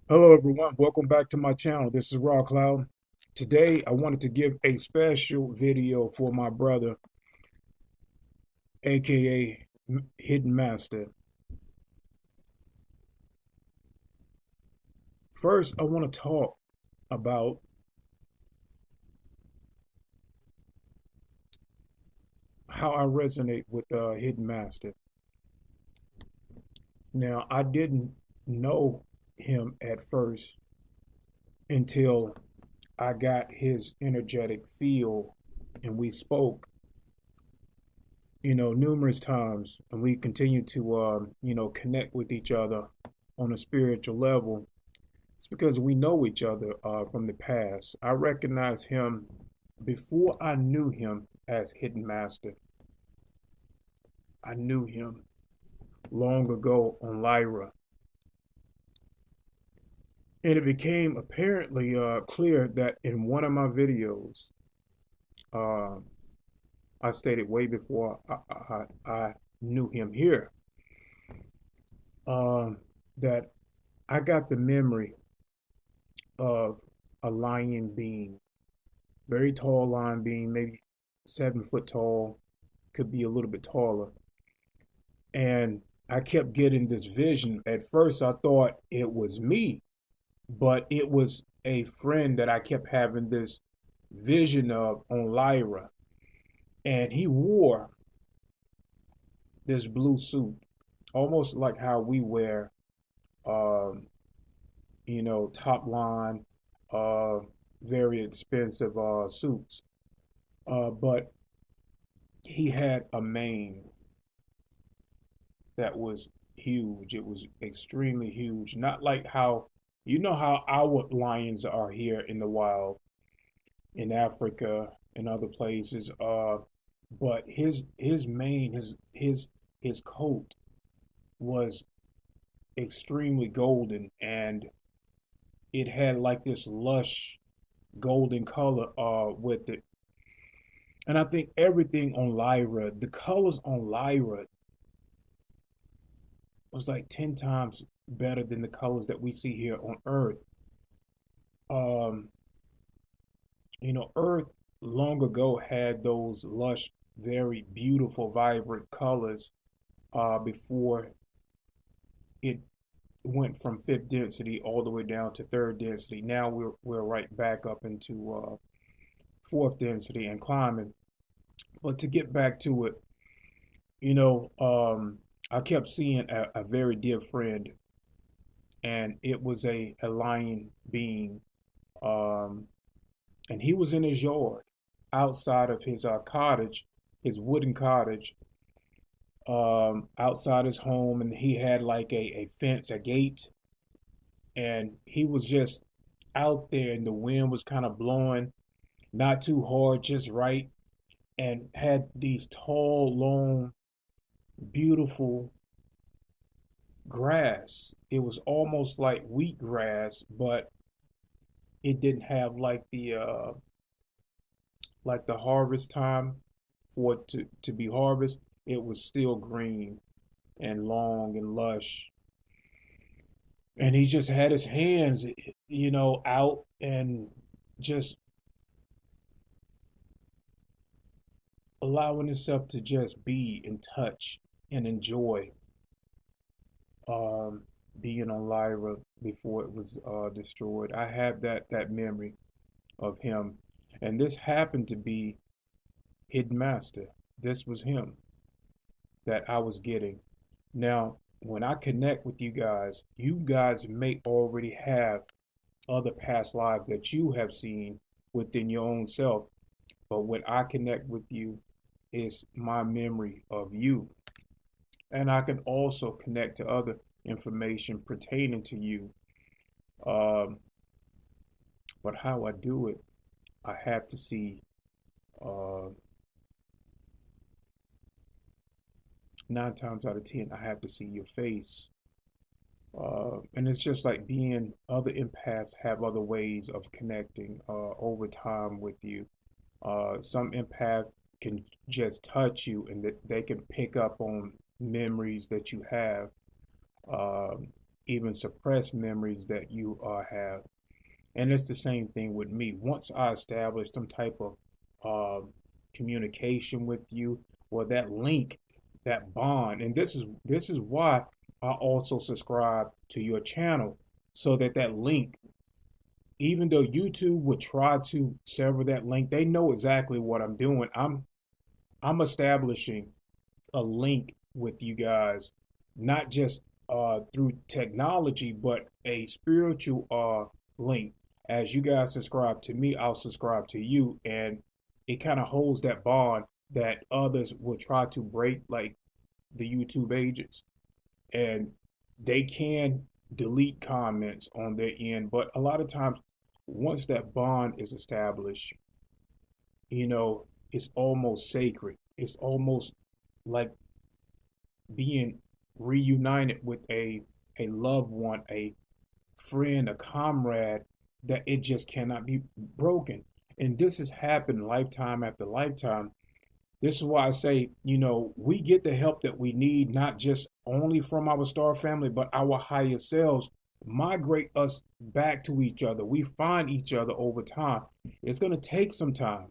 Hello everyone, welcome back to my channel. This is Raw Cloud. Today I wanted to give a special video for my brother, aka Hidden Master. First, I want to talk about how I resonate with Hidden Master. Now, I didn't know him at first until I got his energetic feel and we spoke, numerous times, and we continue to, connect with each other on a spiritual level. It's because we know each other from the past. I recognized him before I knew him as Hidden Master. I knew him long ago on Lyra. And it became apparently clear that in one of my videos, uh, I stated way before I knew him here, um, that I got the memory of a lion being, very tall lion being, maybe 7 foot tall, could be a little bit taller. And I kept getting this vision. At first, I thought it was me, but it was a friend that I kept having this vision of on Lyra. And he wore this blue suit, almost like how we wear, um, top line, uh, very expensive suits. But he had a mane that was huge. It was extremely huge. Not like how how our lions are here in the wild in Africa and other places. But his mane, his coat was extremely golden, and it had like this lush golden color with it. And I think everything on Lyra, the colors on Lyra was like 10 times better than the colors that we see here on Earth. Um, Earth long ago had those lush, very beautiful, vibrant colors before it went from fifth density all the way down to third density. Now we're right back up into fourth density and climbing. But to get back to it, you know, um, I kept seeing a very dear friend, and it was a lion being. Um, and he was in his yard outside of his cottage, his wooden cottage, outside his home, and he had like a fence, a gate, and he was just out there, and the wind was kind of blowing, not too hard, just right, and had these tall, long, beautiful grass. It was almost like wheat grass, but it didn't have like the harvest time for it to be harvest. It was still green and long and lush. And he just had his hands, out and just allowing himself to just be and touch and enjoy um, being on Lyra before it was destroyed. I have that memory of him, and this happened to be Hidden Master. This was him that I was getting. Now, when I connect with you guys may already have other past lives that you have seen within your own self. But when I connect with you, it's my memory of you. And I can also connect to other information pertaining to you. Um, but how I do it, I have to see, uh, 9 times out of 10, I have to see your face. And it's just like being other empaths have other ways of connecting over time with you. Some empaths can just touch you, and that they can pick up on memories that you have. even suppressed memories that you have. And it's the same thing with me. Once I establish some type of communication with you, or that link, that bond, and this is why I also subscribe to your channel, so that that link, even though YouTube would try to sever that link, they know exactly what I'm doing. I'm establishing a link with you guys, not just through technology, but a spiritual link. As you guys subscribe to me, I'll subscribe to you, and it kind of holds that bond that others will try to break, like the YouTube agents, and they can delete comments on their end. But a lot of times, once that bond is established, it's almost sacred. It's almost like being reunited with a loved one, a friend, a comrade, that it just cannot be broken. And this has happened lifetime after lifetime. This is why I say, we get the help that we need, not just only from our star family, but our higher selves migrate us back to each other. We find each other over time. It's going to take some time.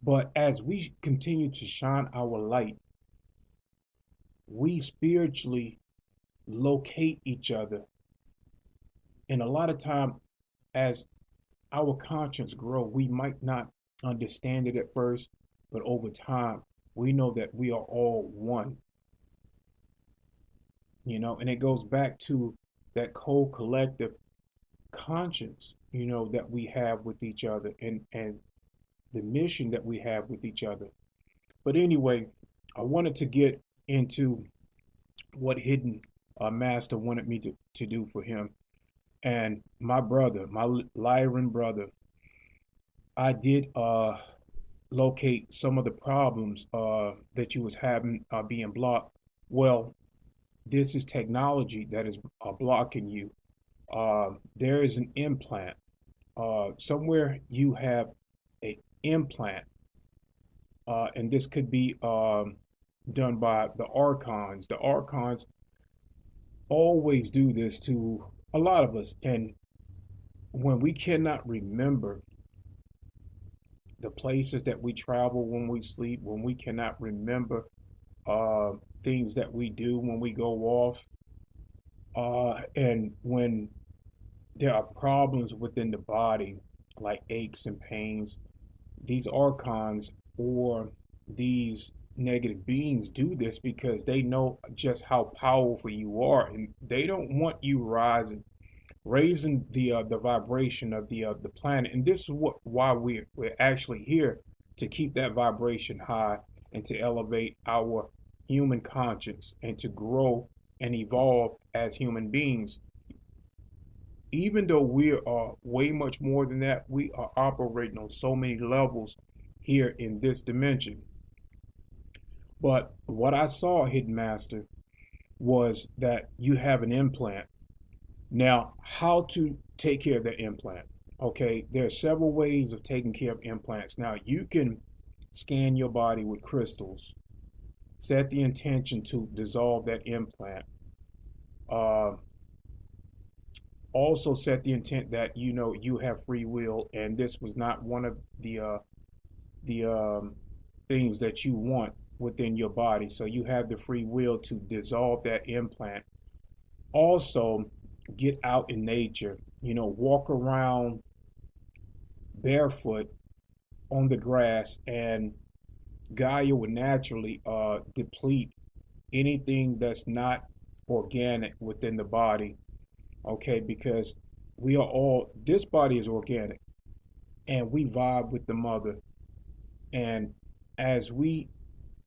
But as we continue to shine our light, we spiritually locate each other. And a lot of time, as our conscience grow, we might not understand it at first, but over time, we know that we are all one, and it goes back to that collective conscience, that we have with each other, and the mission that we have with each other. But anyway, I wanted to get into what Hidden Master wanted me to do for him. And my brother, my Lyran brother, I did locate some of the problems that you was having being blocked. Well, this is technology that is blocking you. There is an implant. Somewhere you have an implant, and this could be done by the archons. The archons always do this to a lot of us. And when we cannot remember the places that we travel when we sleep, when we cannot remember uh, things that we do when we go off, and when there are problems within the body, like aches and pains, these archons or these negative beings do this because they know just how powerful you are, and they don't want you raising the vibration of the planet. And this is why we're actually here, to keep that vibration high and to elevate our human conscience and to grow and evolve as human beings. Even though we are way much more than that, we are operating on so many levels here in this dimension. But what I saw, Hidden Master, was that you have an implant. Now, how to take care of that implant? Okay, there are several ways of taking care of implants. Now, you can scan your body with crystals, set the intention to dissolve that implant. Uh, Also set the intent that you have free will, and this was not one of the things that you want within your body. So you have the free will to dissolve that implant. Also, get out in nature. Walk around barefoot on the grass, and Gaia would naturally deplete anything that's not organic within the body. Okay, because this body is organic, and we vibe with the mother. And as we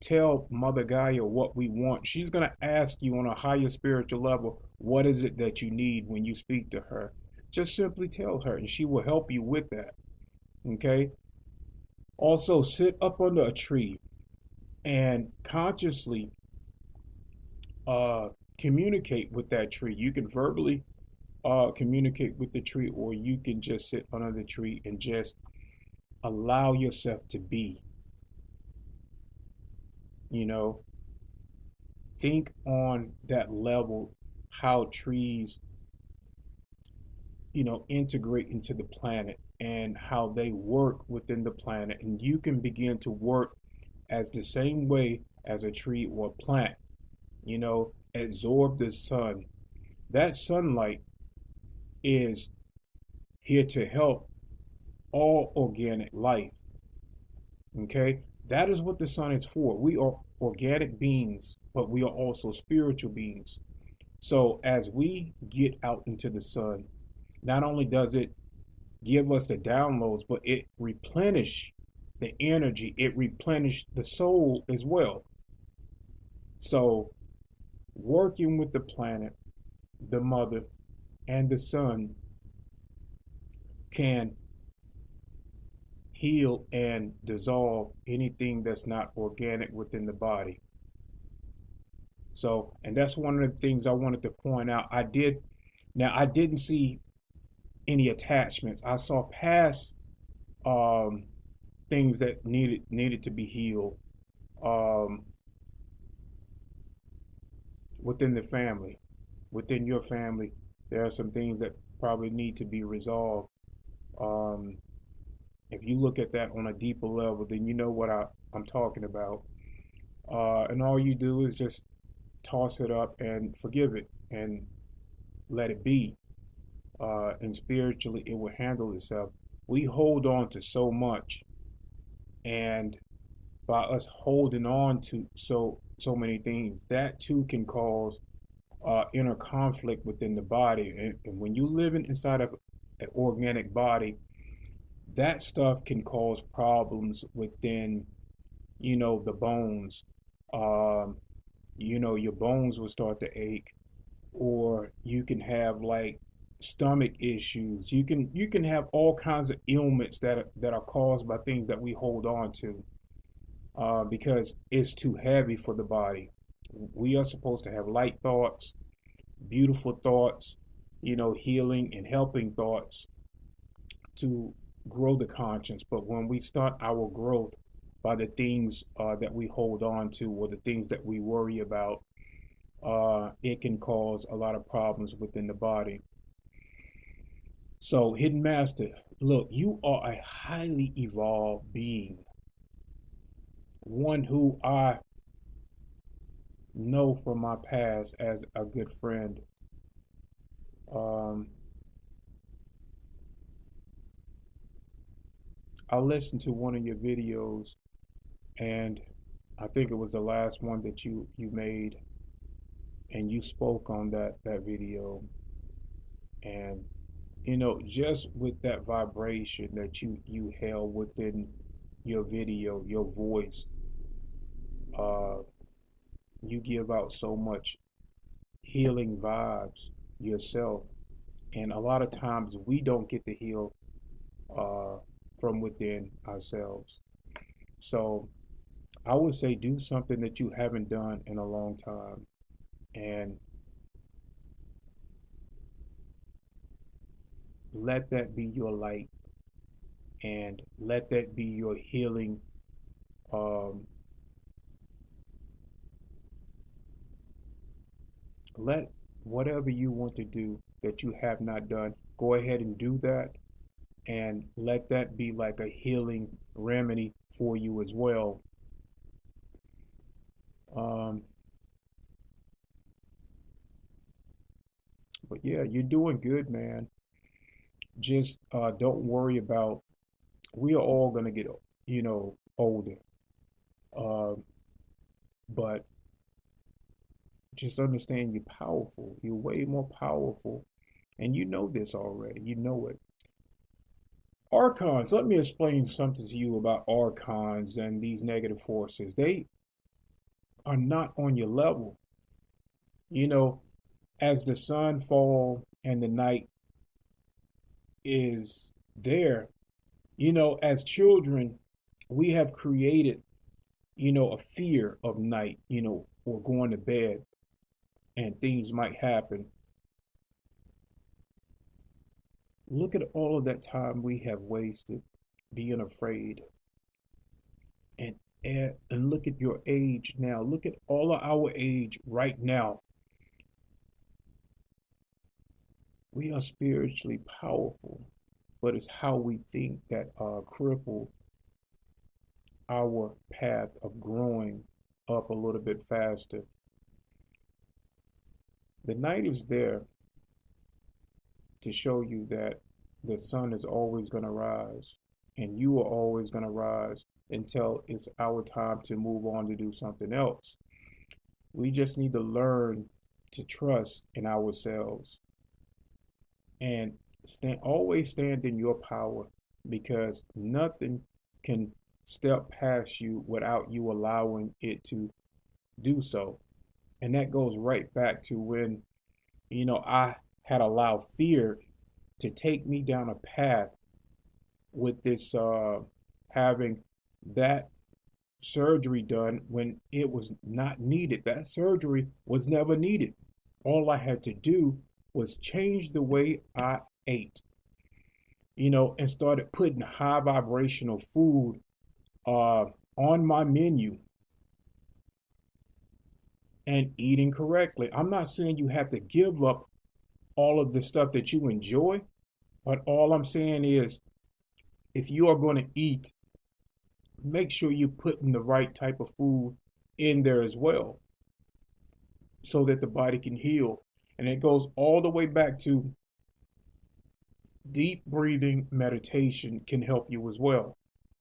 tell Mother Gaia what we want, she's going to ask you on a higher spiritual level, what is it that you need when you speak to her? Just simply tell her, and she will help you with that. Okay? Also, sit up under a tree and consciously uh, communicate with that tree. You can verbally communicate with the tree, or you can just sit under the tree and just allow yourself to be, you know, think on that level how trees, integrate into the planet and how they work within the planet. And you can begin to work as the same way as a tree or a plant, absorb the sun. That sunlight is here to help all organic life. Okay? That is what the sun is for. We are organic beings, but we are also spiritual beings. So as we get out into the sun, not only does it give us the downloads, but it replenish the energy, it replenish the soul as well. So working with the planet, the mother, and the sun can heal and dissolve anything that's not organic within the body. So, and that's one of the things I wanted to point out. I didn't see any attachments. I saw past um, things that needed to be healed um, within the family, within your family. There are some things that probably need to be resolved. Um, if you look at that on a deeper level, then you know what I'm talking about. And all you do is just toss it up and forgive it and let it be. And spiritually, it will handle itself. We hold on to so much, and by us holding on to so many things, that too can cause inner conflict within the body. And when you live inside of an organic body, that stuff can cause problems within, the bones. Um, your bones will start to ache, or you can have like stomach issues. You can have all kinds of ailments that are caused by things that we hold on to because it's too heavy for the body. We are supposed to have light thoughts, beautiful thoughts, healing and helping thoughts to grow the conscience. But when we start our growth by the things that we hold on to or the things that we worry about, it can cause a lot of problems within the body. So, Hidden Master, look, you are a highly evolved being, one who I know from my past as a good friend. Um, I listened to one of your videos, and I think it was the last one that you made, and you spoke on that video, and just with that vibration that you held within your video, your voice, uh, you give out so much healing vibes yourself, and a lot of times we don't get to heal uh, from within ourselves. So I would say do something that you haven't done in a long time, and let that be your light, and let that be your healing. Um, let whatever you want to do that you have not done, go ahead and do that, and let that be like a healing remedy for you as well. Um, but yeah, you're doing good, man. Just don't worry about. We are all gonna get, older. Um, but just understand you're powerful. You're way more powerful, and you know this already. You know it. Archons. Let me explain something to you about archons and these negative forces. They are not on your level. You know, as the sun fall and the night is there, as children, we have created, a fear of night, or going to bed and things might happen. Look at all of that time we have wasted being afraid. And And look at your age now. Look at all of our age right now. We are spiritually powerful, but it's how we think that cripple our path of growing up a little bit faster. The night is there to show you that the sun is always going to rise, and you are always going to rise until it's our time to move on to do something else. We just need to learn to trust in ourselves and always stand in your power, because nothing can step past you without you allowing it to do so. And that goes right back to when, I had allowed fear to take me down a path with this having that surgery done when it was not needed. That surgery was never needed. All I had to do was change the way I ate, and started putting high vibrational food uh, on my menu and eating correctly. I'm not saying you have to give up all of the stuff that you enjoy, but all I'm saying is if you are going to eat, make sure you're putting the right type of food in there as well so that the body can heal. And it goes all the way back to deep breathing meditation can help you as well,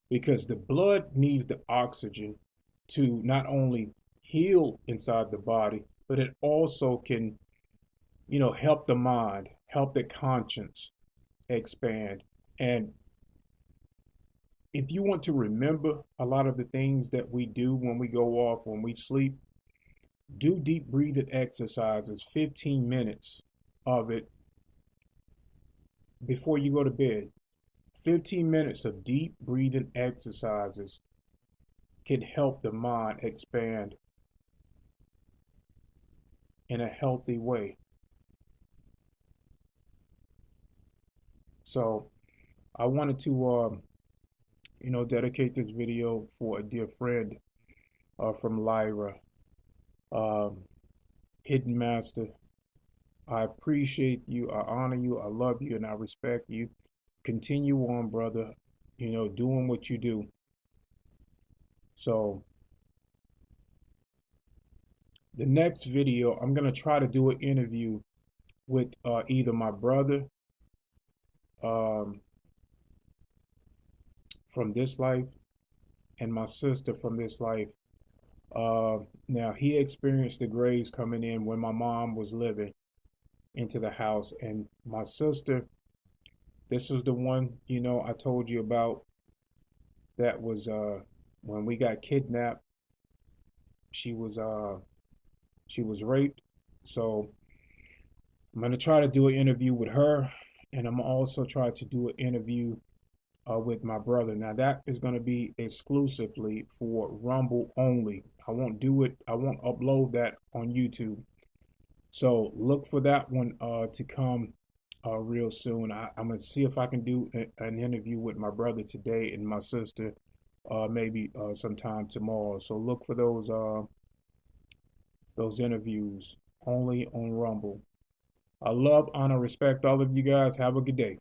because the blood needs the oxygen to not only heal inside the body, but it also can, help the mind, help the conscience expand. And if you want to remember a lot of the things that we do when we go off, when we sleep, do deep breathing exercises, 15 minutes of it before you go to bed. 15 minutes of deep breathing exercises can help the mind expand in a healthy way. So I wanted to, dedicate this video for a dear friend from Lyra, um, Hidden Master. I appreciate you, I honor you, I love you, and I respect you. Continue on, brother, doing what you do. So the next video, I'm going to try to do an interview with either my brother um, from this life and my sister from this life. Now, he experienced the graves coming in when my mom was living into the house. And my sister, this was the one, I told you about that was when we got kidnapped. She was she was raped. So I'm gonna try to do an interview with her, and I'm also try to do an interview with my brother. Now that is going to be exclusively for Rumble only. I won't do it. I won't upload that on YouTube. So look for that one to come real soon. I'm gonna see if I can do an interview with my brother today and my sister maybe sometime tomorrow. So look for those interviews only on Rumble. I love, honor, respect all of you guys. Have a good day.